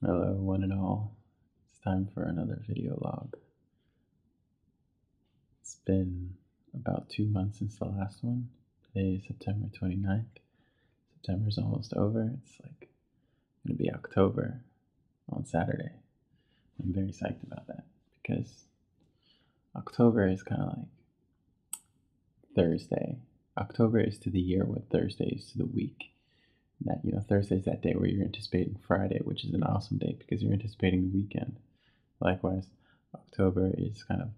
Hello, one and all. It's time for another video log. It's been about 2 months since the last one. Today is September 29th. September's almost over. It's like going to be October on Saturday. I'm very psyched about that because October is kind of like Thursday. October is to the year what Thursday is to the week. That, Thursday is that day where you're anticipating Friday, which is an awesome day because you're anticipating the weekend. Likewise, October is kind of,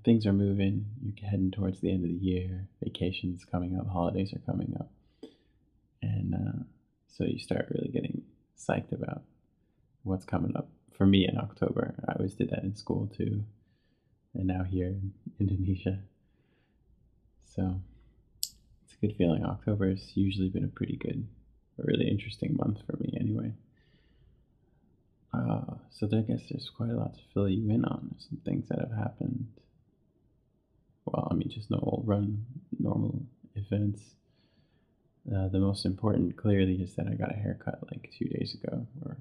things are moving. You're heading towards the end of the year. Vacations coming up, holidays are coming up. And so you start really getting psyched about what's coming up. For me in October, I always did that in school too. And now here in Indonesia. So it's a good feeling. October has usually been a really interesting month for me anyway. So I guess there's quite a lot to fill you in on. There's some things that have happened. Well, I mean, just normal events. The most important, clearly, is that I got a haircut like 2 days ago, or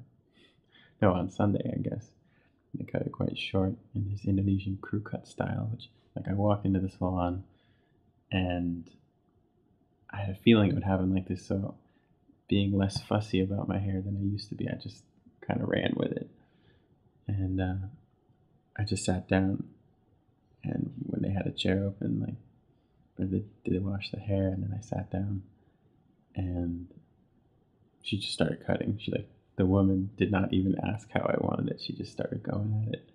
no, on Sunday, I guess. I cut it quite short in this Indonesian crew cut style, which, like, I walked into the salon, and I had a feeling it would happen like this. So, being less fussy about my hair than I used to be, I just kind of ran with it. And I just sat down, and when they had a chair open, like, did they wash the hair, and then I sat down, and she just started cutting. The woman did not even ask how I wanted it. She just started going at it,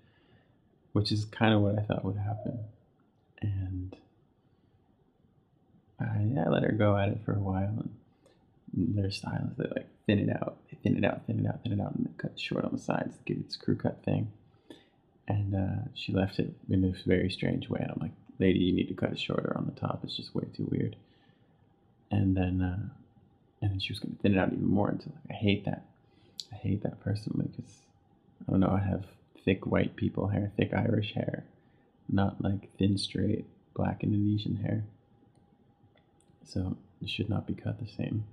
which is kind of what I thought would happen. And I let her go at it for a while, and their style is they like thin it out, thin it out, thin it out, thin it out, and then cut short on the sides to give it this crew cut thing. And she left it in this very strange way. And I'm like, lady, you need to cut it shorter on the top. It's just way too weird. And then she was going to thin it out even more until I hate that. I hate that personally because, I don't know, I have thick white people hair, thick Irish hair, not like thin, straight, black Indonesian hair. So it should not be cut the same.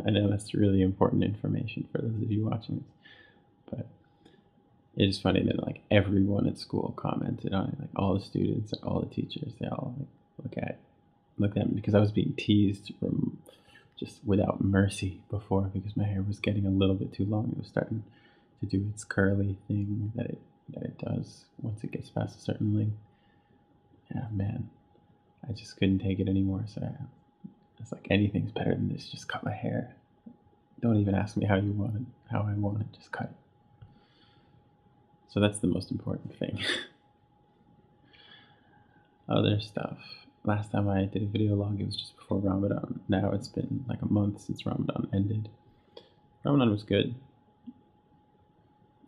I know that's really important information for those of you watching this, but it is funny that like everyone at school commented on it, like all the students and all the teachers, they all like looked at me because I was being teased from just without mercy before because my hair was getting a little bit too long. It was starting to do its curly thing that it does once it gets past a certain length. Yeah, man, I just couldn't take it anymore. So it's like anything's better than this. Just cut my hair. Don't even ask me how I want it. Just cut it. So that's the most important thing. Other stuff. Last time I did a video log, it was just before Ramadan. Now it's been like a month since Ramadan ended. Ramadan was good.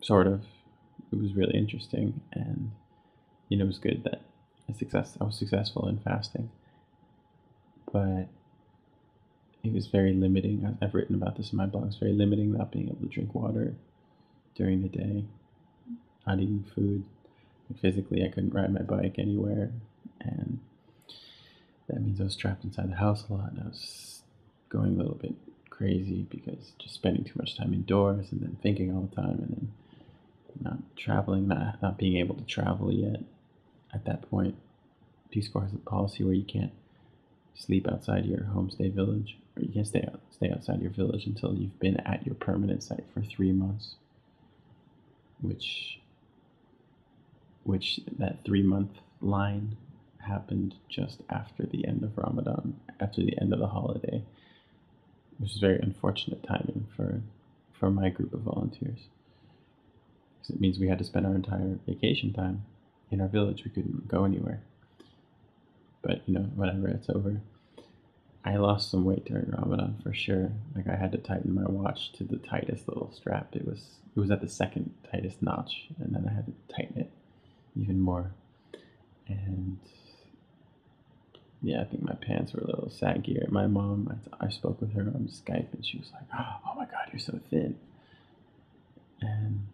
Sort of. It was really interesting, and it was good that I was successful in fasting. But it was very limiting. I've written about this in my blog. It's very limiting not being able to drink water during the day, not eating food. Physically, I couldn't ride my bike anywhere, and that means I was trapped inside the house a lot, and I was going a little bit crazy because just spending too much time indoors and then thinking all the time, and then not traveling, not being able to travel yet. At that point, Peace Corps has a policy where you can't sleep outside your homestay village, or you can't stay outside your village until you've been at your permanent site for 3 months, which that 3-month line happened just after the end of Ramadan, after the end of the holiday, which is very unfortunate timing for my group of volunteers. Because it means we had to spend our entire vacation time in our village. We couldn't go anywhere. But, whatever, it's over. I lost some weight during Ramadan for sure. Like I had to tighten my watch to the tightest little strap. It was at the second tightest notch, and then I had to tighten it even more. And yeah, I think my pants were a little saggier. My mom, I spoke with her on Skype, and she was like, "Oh my God, you're so thin." And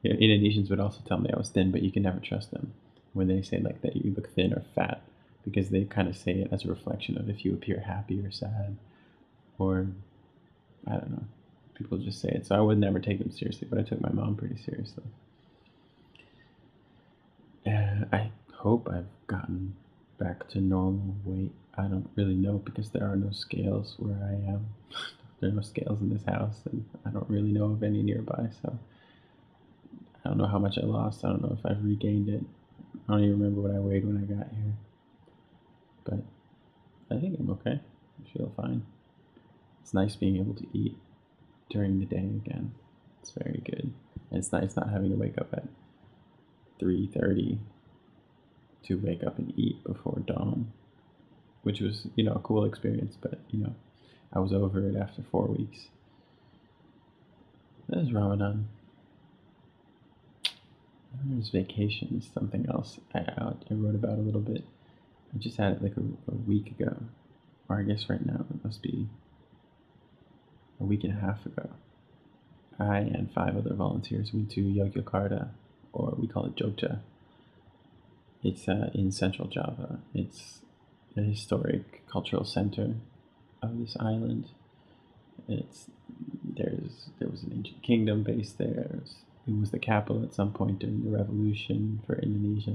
Indonesians would also tell me I was thin, but you can never trust them when they say like that you look thin or fat, because they kind of say it as a reflection of if you appear happy or sad, or I don't know. People just say it, so I would never take them seriously, but I took my mom pretty seriously. I hope I've gotten back to normal weight. I don't really know because there are no scales where I am. There are no scales in this house, and I don't really know of any nearby, so I don't know how much I lost. I don't know if I've regained it. I don't even remember what I weighed when I got here. But I think I'm okay. I feel fine. It's nice being able to eat during the day again. It's very good. And it's nice not having to wake up at 3:30 to wake up and eat before dawn, which was, a cool experience, but, I was over it after 4 weeks. That was Ramadan. There's vacation, something else I wrote about a little bit. I just had it like a week ago, or I guess right now it must be a week and a half ago. I and 5 other volunteers went to Yogyakarta, or we call it Jogja. It's in central Java. It's the historic cultural center of this island. There was an ancient kingdom based there. It was the capital at some point during the revolution for Indonesia.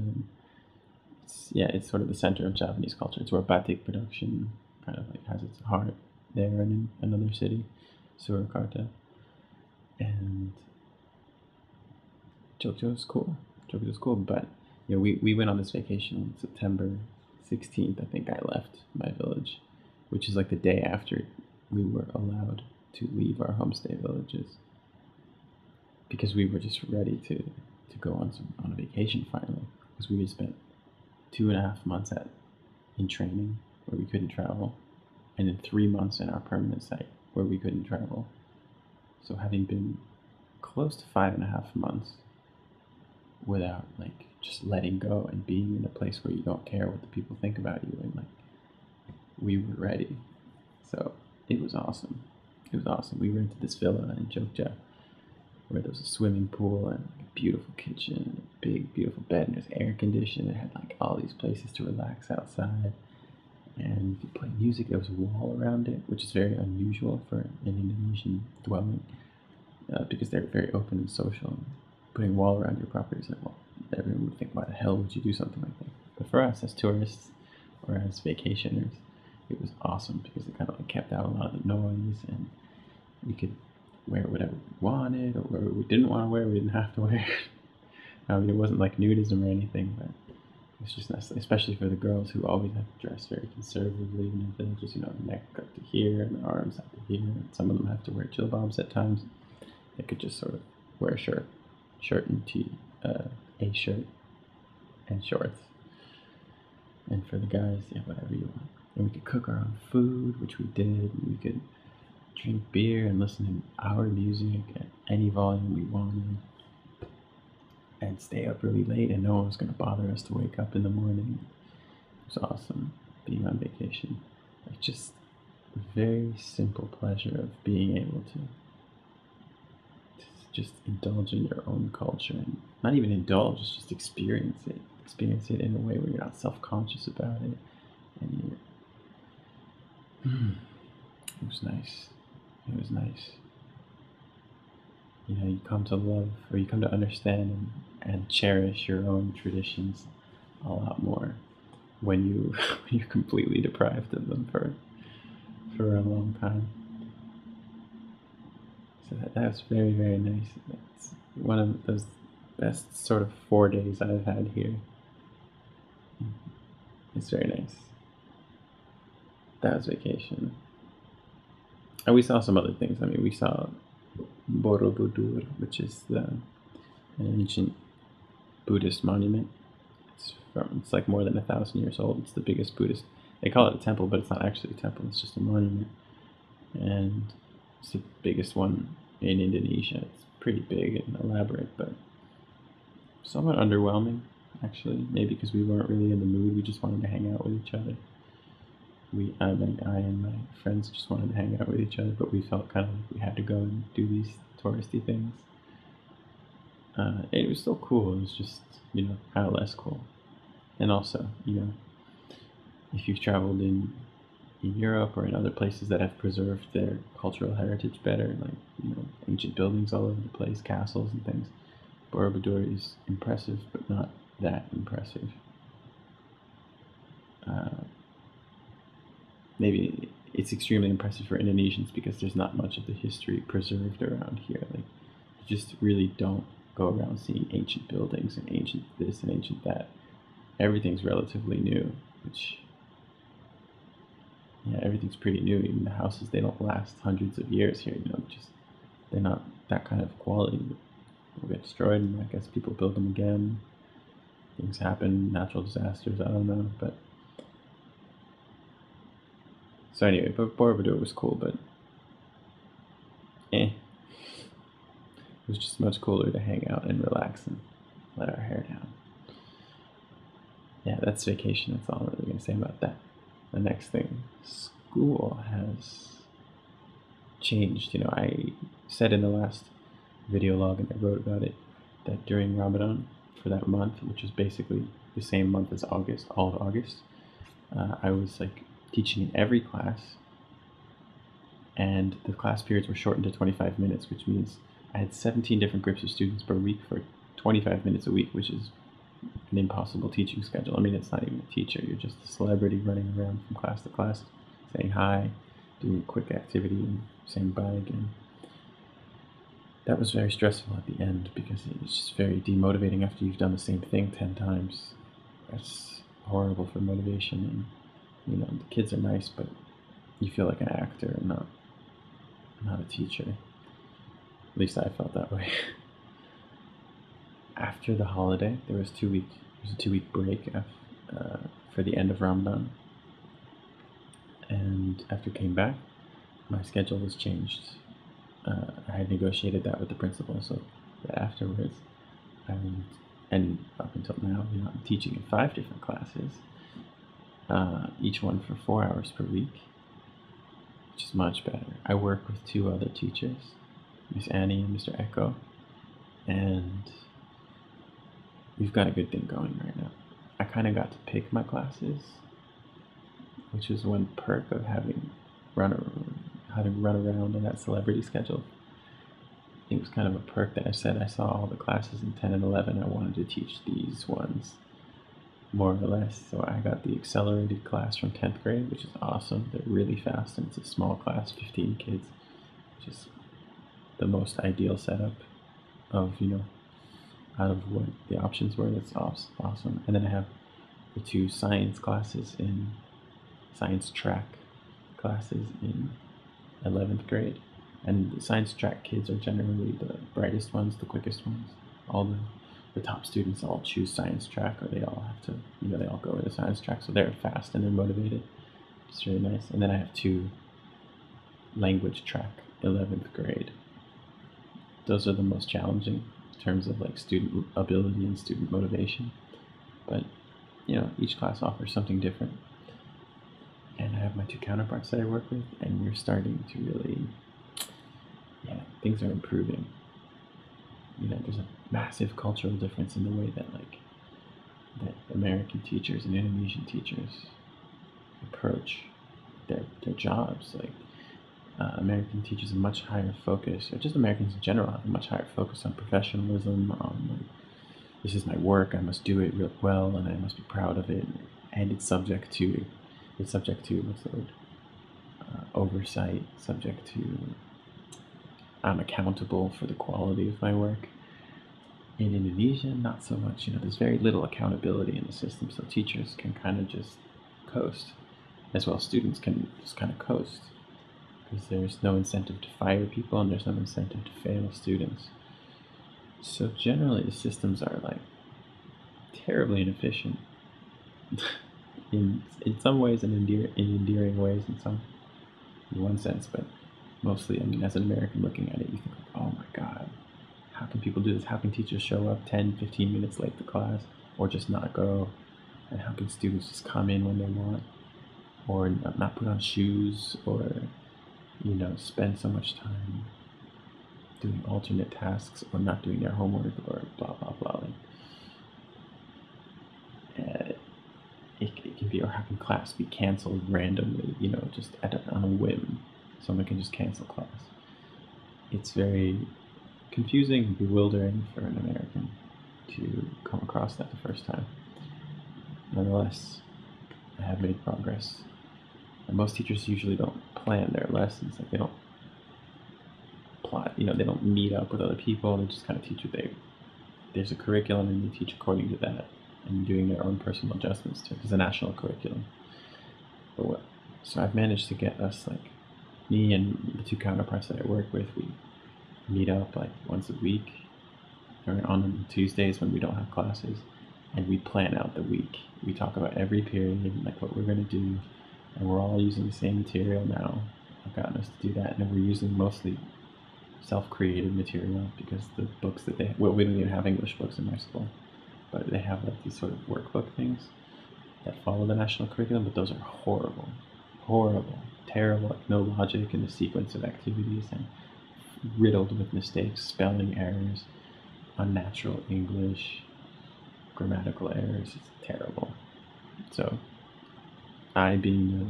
It's sort of the center of Javanese culture. It's where batik production kind of like has its heart there, and in another city, Surakarta. And Jogja was cool. But we went on this vacation on September 16th. I think I left my village, which is like the day after we were allowed to leave our homestay villages, because we were just ready to go on a vacation finally, because we had spent 2.5 months in training where we couldn't travel, and then 3 months in our permanent site where we couldn't travel. So having been close to 5.5 months without like just letting go and being in a place where you don't care what the people think about you, and like we were ready. So it was awesome. We rented this villa in Jogja where there was a swimming pool and a beautiful kitchen and a big beautiful bed, and there's air conditioning. It had like all these places to relax outside, and you could play music. There was a wall around it, which is very unusual for an Indonesian dwelling, because they're very open and social. Putting a wall around your property is like, well, everyone would think, why the hell would you do something like that? But for us as tourists or as vacationers, it was awesome because it kind of like kept out a lot of the noise, and we could wear whatever we wanted, or whatever we didn't want to wear, we didn't have to wear. I mean, it wasn't like nudism or anything, but it was just nice, especially for the girls who always have to dress very conservatively in their villages, neck up to here and the arms up to here. And some of them have to wear jilbabs at times. They could just sort of wear a shirt and a shirt and shorts. And for the guys, whatever you want. And we could cook our own food, which we did. And we could drink beer and listen to our music at any volume we wanted, and stay up really late, and no one was going to bother us to wake up in the morning. It was awesome being on vacation. Like just a very simple pleasure of being able to just indulge in your own culture, and not even indulge, just experience it in a way where you're not self-conscious about it, and it was nice. You come to love, or you come to understand and cherish your own traditions a lot more when you're completely deprived of them for a long time. So that was very, very nice. It's one of those best sort of 4 days I've had here. It's very nice. That was vacation. And we saw some other things. I mean, we saw Borobudur, which is an ancient Buddhist monument. It's like more than 1,000 years old. It's the biggest Buddhist. They call it a temple, but it's not actually a temple. It's just a monument, and it's the biggest one in Indonesia. It's pretty big and elaborate, but somewhat underwhelming, actually. Maybe because we weren't really in the mood. We just wanted to hang out with each other. I and my friends just wanted to hang out with each other, but we felt kind of like we had to go and do these touristy things. It was still cool. It was just, kind of less cool. And also, if you've traveled in in Europe or in other places that have preserved their cultural heritage better, like, ancient buildings all over the place, castles and things. Borobudur is impressive, but not that impressive. Maybe it's extremely impressive for Indonesians because there's not much of the history preserved around here. Like, you just really don't go around seeing ancient buildings and ancient this and ancient that. Everything's relatively new, which, yeah, everything's pretty new. Even the houses, they don't last hundreds of years here, just they're not that kind of quality. They'll get destroyed, and I guess people build them again. Things happen, natural disasters, I don't know, but so anyway, but Borobudur was cool, but it was just much cooler to hang out and relax and let our hair down. Yeah, that's vacation. That's all I'm really going to say about that. The next thing, school has changed. I said in the last video log, and I wrote about it, that during Ramadan, for that month, which is basically the same month as August, all of August, I was like teaching in every class, and the class periods were shortened to 25 minutes, which means I had 17 different groups of students per week for 25 minutes a week, which is an impossible teaching schedule. I mean, it's not even a teacher. You're just a celebrity running around from class to class, saying hi, doing a quick activity, and saying bye again. That was very stressful at the end because it's just very demotivating after you've done the same thing 10 times. That's horrible for motivation. And, the kids are nice, but you feel like an actor and not a teacher. At least I felt that way. After the holiday, there was a 2-week break for the end of Ramadan. And after I came back, my schedule was changed. I had negotiated that with the principal, so that afterwards, and up until now, I'm teaching in 5 different classes, each one for 4 hours per week, which is much better. I work with 2 other teachers, Miss Annie and Mr. Echo, and we've got a good thing going right now. I kind of got to pick my classes, which is one perk of having run around on that celebrity schedule. I think it was kind of a perk that I said I saw all the classes in 10 and 11. I wanted to teach these ones, more or less. So I got the accelerated class from 10th grade, which is awesome. They're really fast, and it's a small class, 15 kids, which is the most ideal setup of, out of what the options were. That's awesome. And then I have the 2 science classes science track classes in 11th grade. And the science track kids are generally the brightest ones, the quickest ones. All the top students all choose science track, or they all have to, they all go with the science track. So they're fast and they're motivated. It's really nice. And then I have 2 language track, 11th grade. Those are the most challenging in terms of like student ability and student motivation. But, each class offers something different. And I have my 2 counterparts that I work with, and we're starting to really, things are improving. There's a massive cultural difference in the way that American teachers and Indonesian teachers approach their jobs. American teachers have a much higher focus, or just Americans in general have a much higher focus on professionalism, on this is my work, I must do it real well, and I must be proud of it, and it's subject to what's the word? Oversight, subject to, I'm accountable for the quality of my work. In Indonesia, not so much. There's very little accountability in the system, so teachers can kind of just coast, as well as students can just kind of coast, because there's no incentive to fire people and there's no incentive to fail students. So generally, the systems are terribly inefficient. in some ways, and in endearing ways in one sense, but mostly, as an American looking at it, you think, oh my God, how can people do this? How can teachers show up 10, 15 minutes late to class, or just not go? And how can students just come in when they want, or not put on shoes, or, spend so much time doing alternate tasks, or not doing their homework, or blah, blah, blah. It can maybe, or how can class be canceled randomly, just on a whim? Someone can just cancel class. It's very confusing and bewildering for an American to come across that the first time. Nonetheless, I have made progress. And most teachers usually don't plan their lessons. Like, they don't plot, they don't meet up with other people. They just kind of teach there's a curriculum and they teach according to that, and doing their own personal adjustments to it. It's a national curriculum. So I've managed to get us, like, me and the two counterparts that I work with, we meet up like once a week, or on Tuesdays when we don't have classes, and we plan out the week. We talk about every period, like what we're going to do, and we're all using the same material now. I've gotten us to do that, and we're using mostly self-created material, because the books that we don't even have English books in my school, but they have like these sort of workbook things that follow the national curriculum, but those are horrible, terrible, like no logic in the sequence of activities, and riddled with mistakes, spelling errors, unnatural English, grammatical errors. It's terrible. So I, being the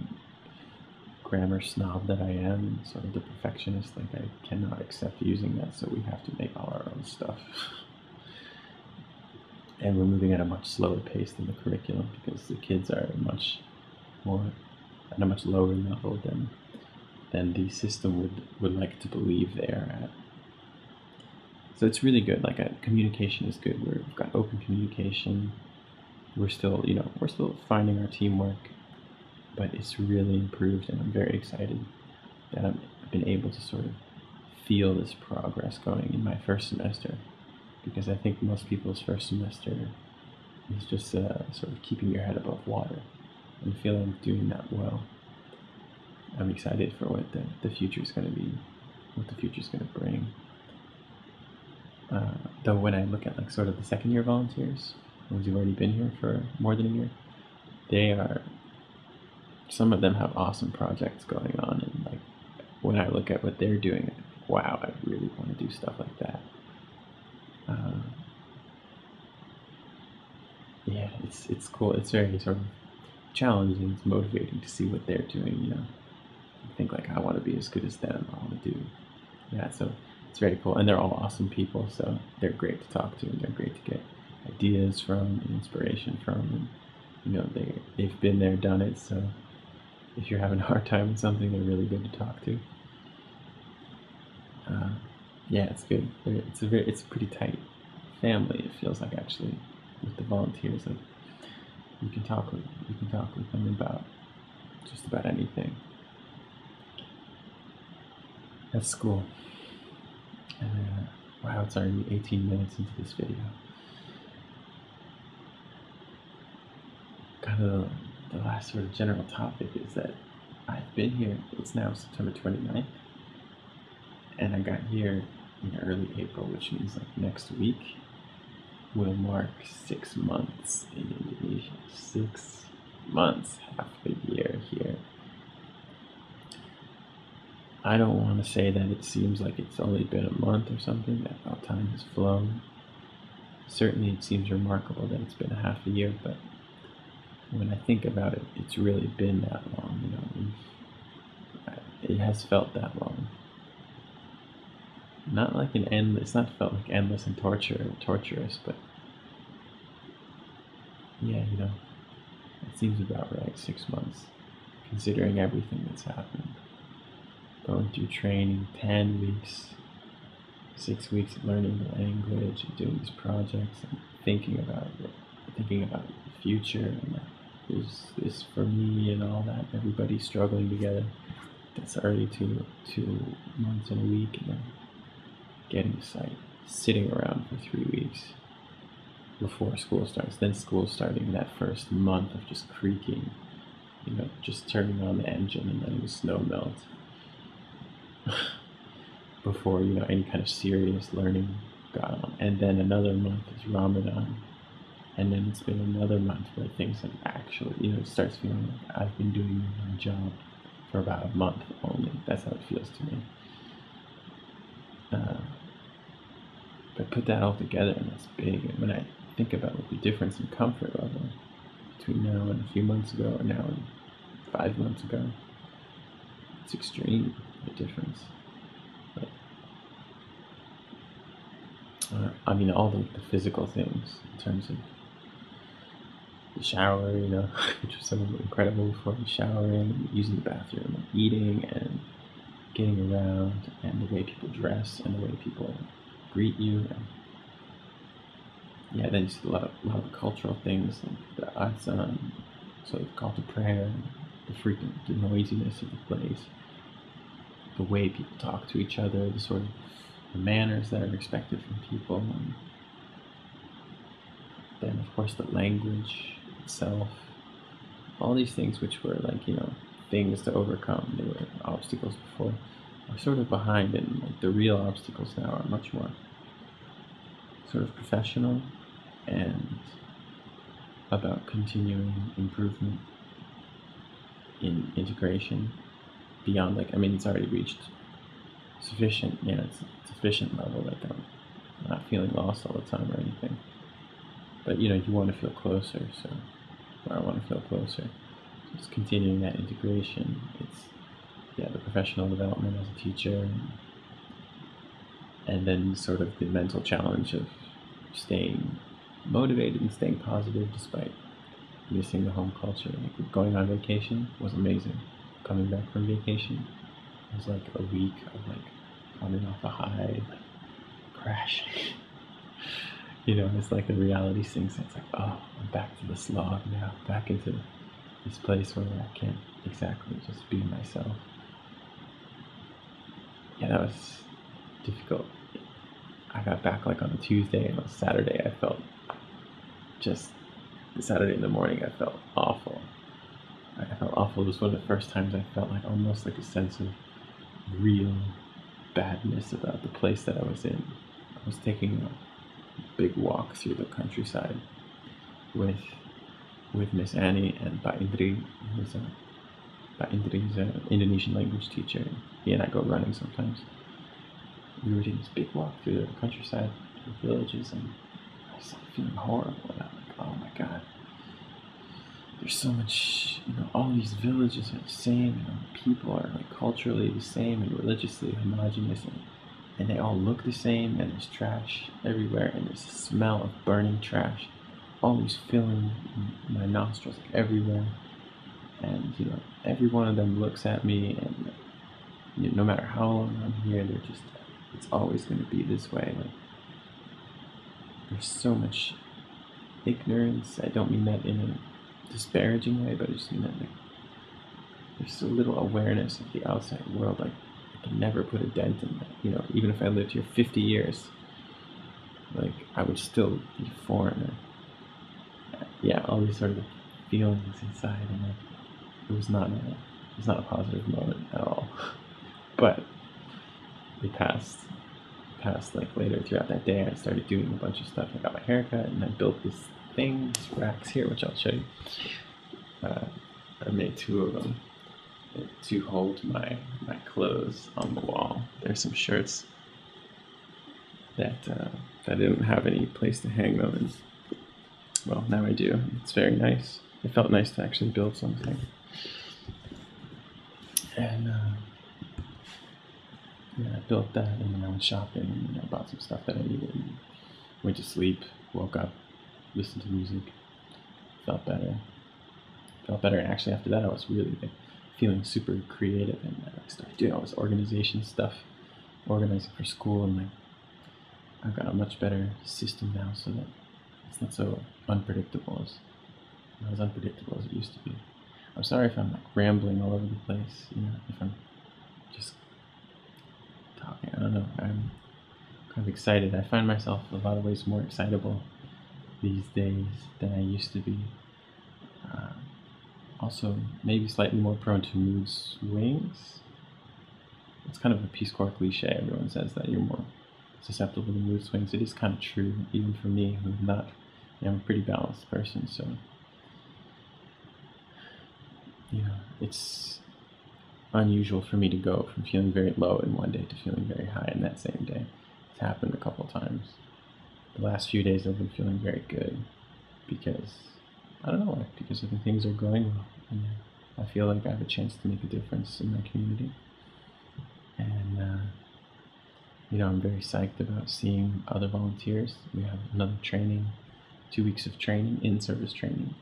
grammar snob that I am, sort of the perfectionist, like, I cannot accept using that, so we have to make all our own stuff. And we're moving at a much slower pace than the curriculum, because the kids are at a much lower level than the system would like to believe they are at. So it's really good. Like, communication is good. We've got open communication. We're still finding our teamwork, but it's really improved, and I'm very excited that I've been able to sort of feel this progress going in my first semester, because I think most people's first semester is just sort of keeping your head above water, and I feel I'm doing that well. I'm excited for what the future's going to be, what the future's going to bring. Though when I look at, like, sort of the second year volunteers, ones who've already been here for more than a year, some of them have awesome projects going on, and, like, when I look at what they're doing, I think, wow, I really want to do stuff like that. Yeah, it's cool. It's very sort of challenging. It's motivating to see what they're doing. I think, like, I want to be as good as them. I want to do, yeah. So it's very cool, and they're all awesome people. So they're great to talk to, and they're great to get ideas from and inspiration from. And they've been there, done it. So if you're having a hard time with something, they're really good to talk to. Yeah, it's good. It's a pretty tight family. It feels like, actually, with the volunteers. Like, you can talk with them about just about anything. That's cool. And wow, it's already 18 minutes into this video. Kind of the last sort of general topic is that I've been here. It's now September 29th, and I got here in early April, which means, like, next week will mark 6 months in Indonesia. 6 months, half a year here. I don't want to say that it seems like it's only been a month or something, that how time has flown. Certainly it seems remarkable that it's been a half a year, but when I think about it, it's really been that long. It has felt that long. Not like it's not felt like endless and torturous, but yeah, it seems about right, 6 months, considering everything that's happened. Going through training, 10 weeks, 6 weeks of learning the language, and doing these projects, and thinking about the future, and is this for me, and all that. Everybody struggling together. That's already 2 months and a week, and then getting a site, sitting around for 3 weeks before school starts. Then school starting, that first month of just creaking, just turning on the engine and letting the snow melt before any kind of serious learning got on. And then another month is Ramadan, and then it's been another month where things have actually, it starts feeling like I've been doing my job for about a month only. That's how it feels to me. But put that all together, and that's big. And when I think about the difference in comfort level, between now and a few months ago, or now and 5 months ago. It's extreme, the difference. But, I mean, all the physical things in terms of the shower, which was so incredible before showering, using the bathroom, and eating, and getting around, and the way people dress, and the way people greet you. And yeah, then you see a lot of the cultural things, like the azan, so the call to prayer, the noisiness of the place, the way people talk to each other, the sort of the manners that are expected from people, and then of course the language itself, all these things which were like, things to overcome, they were obstacles before, are sort of behind, and like the real obstacles now are much more sort of professional and about continuing improvement in integration beyond, like, I mean, it's already reached sufficient, it's sufficient level, like I'm not feeling lost all the time or anything, but you want to feel closer, so I want to feel closer. So it's continuing that integration. It's the professional development as a teacher, and then sort of the mental challenge of staying motivated and staying positive despite missing the home culture. Like going on vacation was amazing. Coming back from vacation was like a week of like coming off a high, like crashing. It's like the reality sinks. It's like, oh, I'm back to the slog now, back into this place where I can't exactly just be myself. Yeah, that was difficult. I got back like on a Tuesday, and on Saturday I felt Saturday in the morning I felt awful. I felt awful. It was one of the first times I felt like almost like a sense of real badness about the place that I was in. I was taking a big walk through the countryside with Miss Annie and Pak Indri, who's an Indonesian language teacher. He and I go running sometimes. We were doing this big walk through the countryside, through villages, and I was feeling horrible. And I'm like, oh my god, there's so much, all these villages are the same, people are like culturally the same and religiously homogenous, and they all look the same, and there's trash everywhere, and there's a smell of burning trash always filling my nostrils, like everywhere, and every one of them looks at me, and no matter how long I'm here, it's always going to be this way. Like, there's so much ignorance. I don't mean that in a disparaging way, but I just mean that like there's so little awareness of the outside world. Like, I can never put a dent in that. Even if I lived here 50 years, like I would still be a foreigner. Yeah, all these sort of feelings inside, and like, it was not a positive moment at all. But it passed like later throughout that day. I started doing a bunch of stuff. I got my hair cut, and I built this thing, these racks here, which I'll show you. I made two of them to hold my clothes on the wall. There's some shirts that I didn't have any place to hang them, and well, now I do. It's very nice. It felt nice to actually build something. And I built that, and then I went shopping, and I bought some stuff that I needed, and went to sleep, woke up, listened to music, felt better, and actually after that I was really like, feeling super creative, and I started doing all this organization stuff, organizing for school, and like I've got a much better system now, so that it's not so unpredictable as it used to be. I'm sorry if I'm like rambling all over the place, if I'm just talking. I don't know. I'm kind of excited. I find myself in a lot of ways more excitable these days than I used to be. Also, maybe slightly more prone to mood swings. It's kind of a Peace Corps cliche. Everyone says that you're more susceptible to mood swings. It is kind of true, even for me, who's not. I'm a pretty balanced person, so it's unusual for me to go from feeling very low in one day to feeling very high in that same day. It's happened a couple times. The last few days I've been feeling very good because I don't know, like, because I think things are going well, and I feel like I have a chance to make a difference in my community. And I'm very psyched about seeing other volunteers. We have another training, 2 weeks of training, in-service training,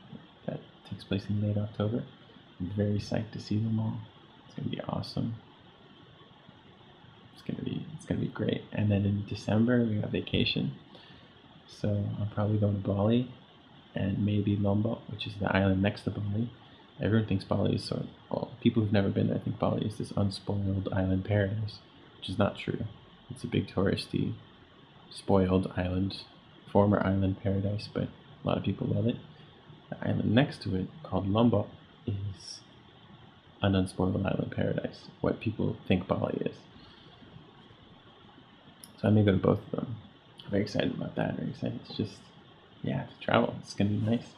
that takes place in late October. I'm very psyched to see them all. It's gonna be awesome. It's gonna be great. And then in December we have vacation, so I'm probably going to Bali and maybe Lombok, which is the island next to Bali. Everyone thinks Bali is people who've never been there think Bali is this unspoiled island paradise, which is not true. It's a big touristy, spoiled island, former island paradise, but a lot of people love it. The island next to it, called Lombok, is an unspoiled island paradise, what people think Bali is. So I may go to both of them. I'm very excited about that. Very excited to travel. It's gonna be nice.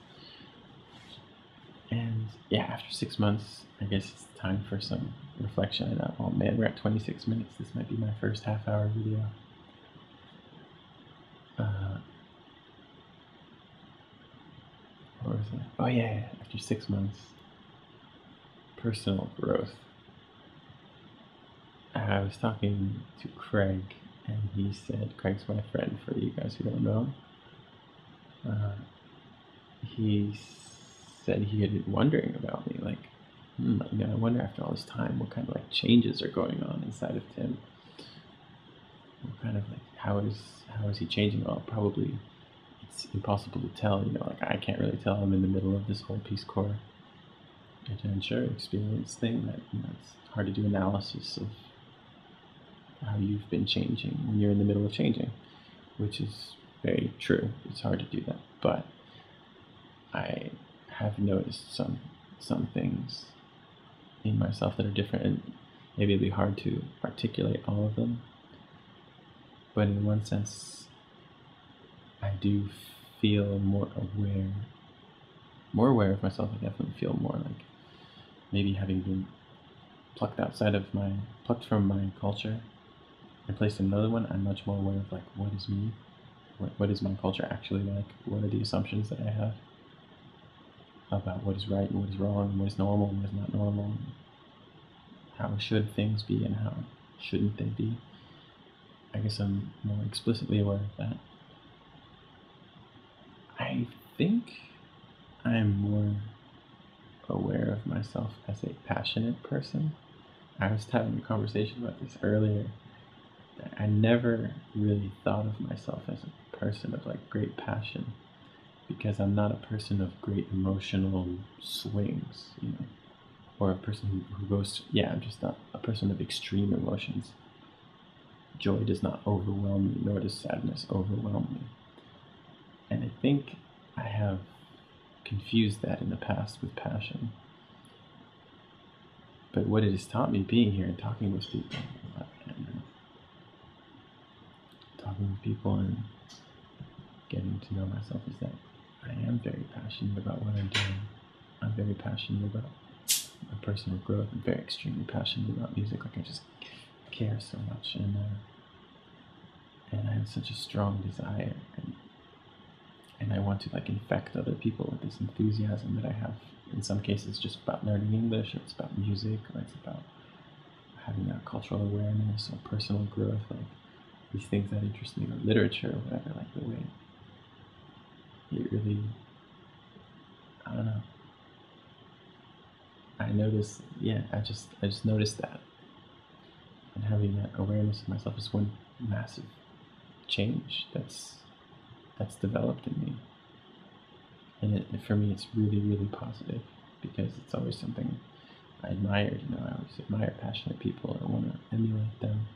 And yeah, after 6 months, I guess it's time for some reflection. And oh man, we're at 26 minutes. This might be my first half-hour video. What was it? Oh yeah, after 6 months, personal growth. I was talking to Craig, and he said, Craig's my friend, for you guys who don't know. He said he had been wondering about me, like, I wonder after all this time what kind of like changes are going on inside of Tim. What kind of like how is he changing? Well, probably it's impossible to tell. Like I can't really tell. I'm in the middle of this whole Peace Corps adventure experience thing that it's hard to do analysis of how you've been changing when you're in the middle of changing, which is very true. It's hard to do that, but I have noticed some things in myself that are different, and maybe it'd be hard to articulate all of them, but in one sense I do feel more aware of myself. I definitely feel more like maybe having been plucked from my culture and placed in another one. I'm much more aware of like what is me, what is my culture actually like, what are the assumptions that I have about what is right and what is wrong, and what is normal and what is not normal, and how should things be and how shouldn't they be. I guess I'm more explicitly aware of that. I think I'm more aware of myself as a passionate person. I was having a conversation about this earlier. I never really thought of myself as a person of like great passion, because I'm not a person of great emotional swings, or a person who goes, I'm just not a person of extreme emotions. Joy does not overwhelm me, nor does sadness overwhelm me. And I think I have confused that in the past with passion. But what it has taught me being here and talking with people, and getting to know myself is that I am very passionate about what I'm doing. I'm very passionate about my personal growth. I'm very extremely passionate about music. Like I just care so much, and I have such a strong desire, and I want to like infect other people with this enthusiasm that I have. In some cases, just about learning English, or it's about music, or it's about having that cultural awareness or personal growth, like these things that interest me, or literature, or whatever. Like the way it really, I don't know. I noticed, I just noticed that, and having that awareness of myself is one massive change that's developed in me, and for me it's really, really positive, because it's always something I admired. I always admire passionate people. I want to emulate them.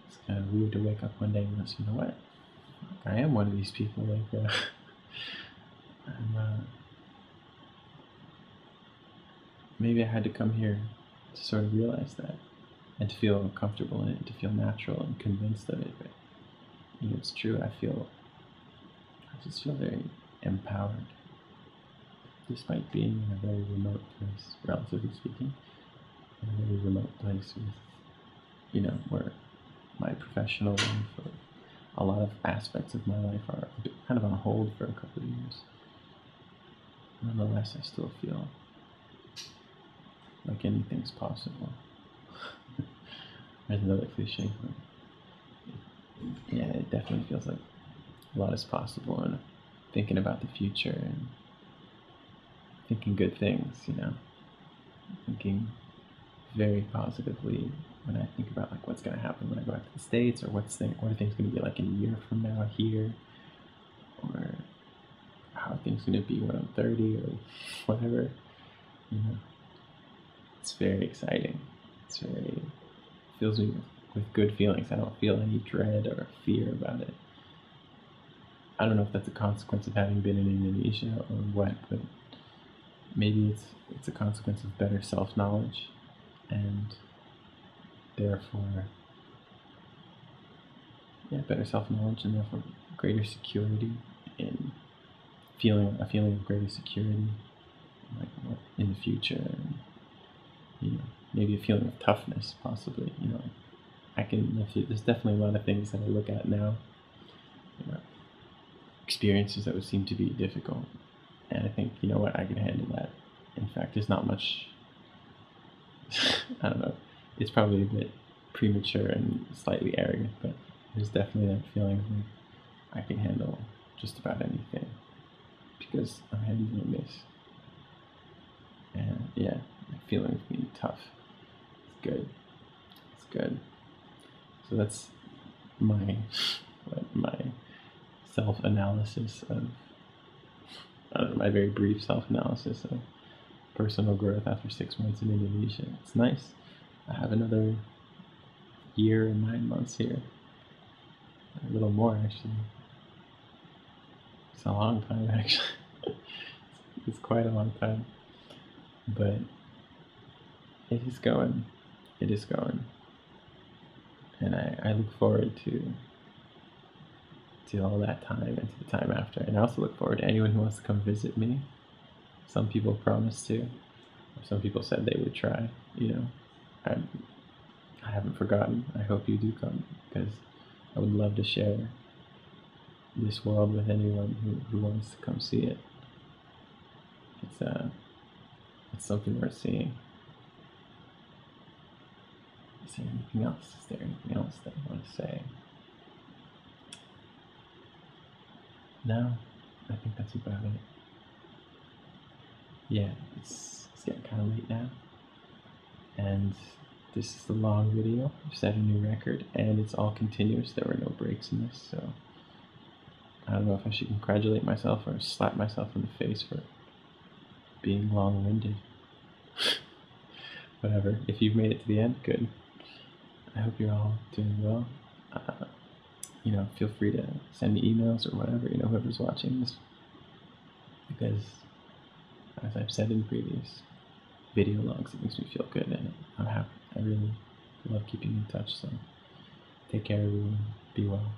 It's kind of weird to wake up one day and realize, you know what, I am one of these people. Like maybe I had to come here to sort of realize that, and to feel comfortable in it, to feel natural and convinced of it. But it's true. I just feel very empowered, despite being in a very remote place, relatively speaking, in a very remote place with, where my professional life, or a lot of aspects of my life, are kind of on hold for a couple of years. nonetheless, I still feel like anything's possible. There's another cliche, but yeah, it definitely feels like a lot is possible, and thinking about the future and thinking good things, thinking very positively when I think about like what's going to happen when I go out to the States, or what are things going to be like in a year from now here, or how are things going to be when I'm 30 or whatever. It's very exciting. Fills me with good feelings. I don't feel any dread or fear about it. I don't know if that's a consequence of having been in Indonesia or what, but maybe it's a consequence of better self-knowledge, and therefore, better self-knowledge, and therefore greater security, and a feeling of greater security, like in the future, and maybe a feeling of toughness, possibly. There's definitely a lot of things that I look at now, experiences that would seem to be difficult, and I think, I can handle that. In fact, there's not much. I don't know. It's probably a bit premature and slightly arrogant, but there's definitely that feeling like I can handle just about anything because I'm handling this. And yeah, the feeling of being tough. It's good. It's good. So that's my self-analysis of, my very brief self-analysis of personal growth after 6 months in Indonesia. It's nice. I have another year and 9 months here. A little more, actually. It's a long time, actually. It's quite a long time. But it is going. It is going. And I look forward to all that time and to the time after. And I also look forward to anyone who wants to come visit me. Some people promised to. Some people said they would try. I haven't forgotten. I hope you do come, because I would love to share this world with anyone who wants to come see it. It's something worth seeing. Is there anything else? That I want to say? No, I think that's about it. Yeah, it's getting kind of late now, and this is a long video. I've set a new record, and it's all continuous. There were no breaks in this, so I don't know if I should congratulate myself or slap myself in the face for being long-winded. Whatever. If you've made it to the end, good. I hope you're all doing well. Feel free to send me emails or whatever, whoever's watching this, because as I've said in previous video logs, it makes me feel good, and I'm happy. I really love keeping in touch, so take care, everyone. Be well.